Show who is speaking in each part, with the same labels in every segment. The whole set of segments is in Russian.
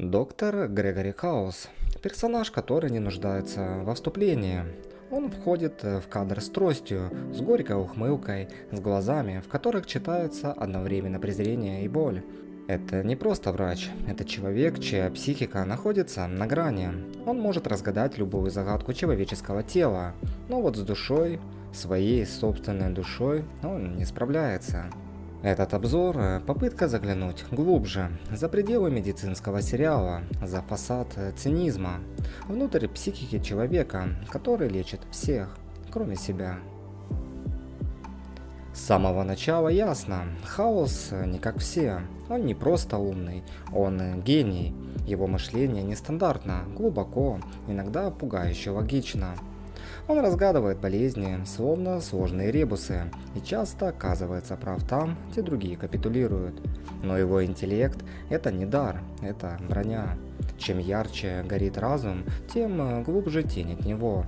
Speaker 1: Доктор Грегори Хаус. Персонаж, который не нуждается во вступлении. Он входит в кадр с тростью, с горькой ухмылкой, с глазами, в которых читаются одновременно презрение и боль. Это не просто врач, это человек, чья психика находится на грани. Он может разгадать любую загадку человеческого тела, но вот с душой, своей собственной душой, он не справляется. Этот обзор – попытка заглянуть глубже, за пределы медицинского сериала, за фасад цинизма, внутрь психики человека, который лечит всех, кроме себя. С самого начала ясно, Хаус не как все, он не просто умный, он гений, его мышление нестандартно, глубоко, иногда пугающе логично. Он разгадывает болезни, словно сложные ребусы, и часто оказывается прав там, где другие капитулируют. Но его интеллект – это не дар, это броня. Чем ярче горит разум, тем глубже тень от него.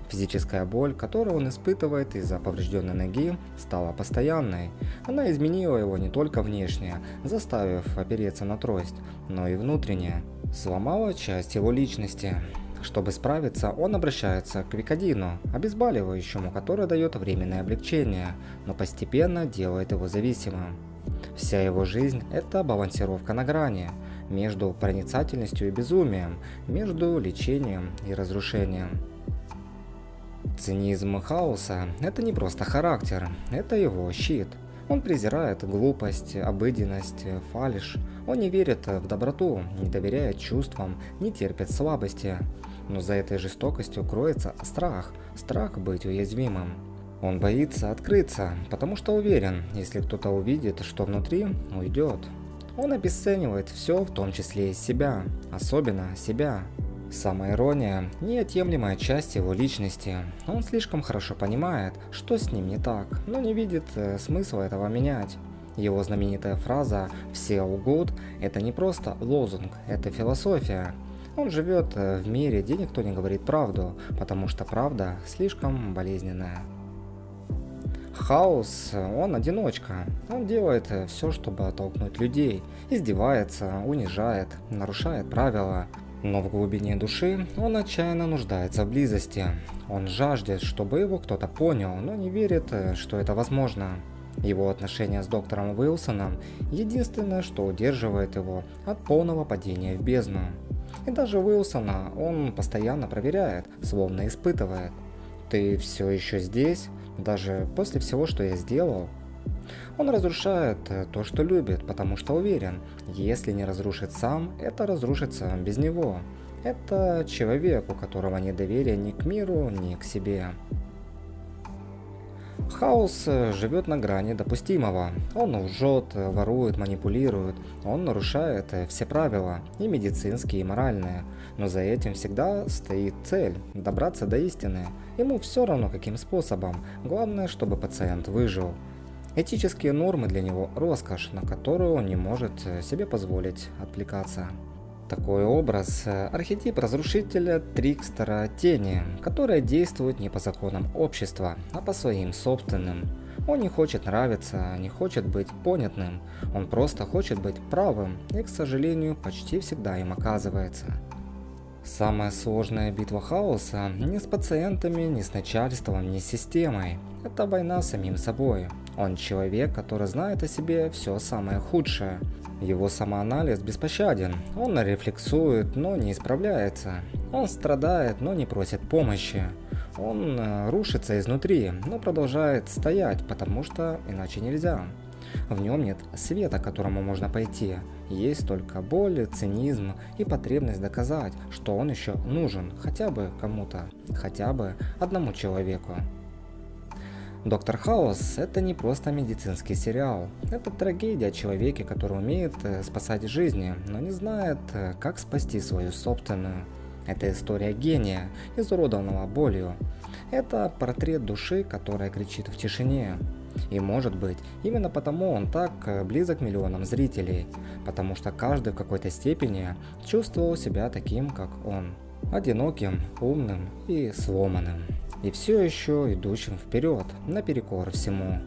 Speaker 1: Физическая боль, которую он испытывает из-за поврежденной ноги, стала постоянной. Она изменила его не только внешне, заставив опереться на трость, но и внутренне. Сломала часть его личности. Чтобы справиться, он обращается к Викодину, обезболивающему, которое дает временное облегчение, но постепенно делает его зависимым. Вся его жизнь – это балансировка на грани, между проницательностью и безумием, между лечением и разрушением. Цинизм Хауса – это не просто характер, это его щит. Он презирает глупость, обыденность, фальшь. Он не верит в доброту, не доверяет чувствам, не терпит слабости. Но за этой жестокостью кроется страх, страх быть уязвимым. Он боится открыться, потому что уверен, если кто-то увидит, что внутри, уйдет. Он обесценивает все, в том числе и себя, особенно себя. Самоирония – неотъемлемая часть его личности. Он слишком хорошо понимает, что с ним не так, но не видит смысла этого менять. Его знаменитая фраза «все лгут» – это не просто лозунг, это философия. Он живет в мире, где никто не говорит правду, потому что правда слишком болезненная. Хаус, он одиночка. Он делает все, чтобы оттолкнуть людей, издевается, унижает, нарушает правила. Но в глубине души он отчаянно нуждается в близости. Он жаждет, чтобы его кто-то понял, но не верит, что это возможно. Его отношения с доктором Уилсоном – единственное, что удерживает его от полного падения в бездну. И даже Уилсона он постоянно проверяет, словно испытывает. «Ты все еще здесь? Даже после всего, что я сделал?» Он разрушает то, что любит, потому что уверен, если не разрушит сам, это разрушится без него. Это человек, у которого нет доверия ни к миру, ни к себе. Хаус живет на грани допустимого. Он лжет, ворует, манипулирует. Он нарушает все правила, и медицинские, и моральные. Но за этим всегда стоит цель – добраться до истины. Ему все равно каким способом. Главное, чтобы пациент выжил. Этические нормы для него – роскошь, на которую он не может себе позволить отвлекаться. Такой образ – архетип разрушителя, трикстера, тени, которая действует не по законам общества, а по своим собственным. Он не хочет нравиться, не хочет быть понятым, он просто хочет быть правым и, к сожалению, почти всегда им оказывается. Самая сложная битва Хаоса не с пациентами, не с начальством, не с системой. Это война с самим собой. Он человек, который знает о себе все самое худшее. Его самоанализ беспощаден. Он рефлексует, но не исправляется. Он страдает, но не просит помощи. Он рушится изнутри, но продолжает стоять, потому что иначе нельзя. В нем нет света, к которому можно пойти. Есть только боль, цинизм и потребность доказать, что он еще нужен хотя бы кому-то, хотя бы одному человеку. Доктор Хаус – это не просто медицинский сериал. Это трагедия о человеке, который умеет спасать жизни, но не знает, как спасти свою собственную. Это история гения, изуродованного болью. Это портрет души, которая кричит в тишине. И может быть, именно потому он так близок к миллионам зрителей, потому что каждый в какой-то степени чувствовал себя таким, как он. Одиноким, умным и сломанным. И все еще идущим вперед, наперекор всему.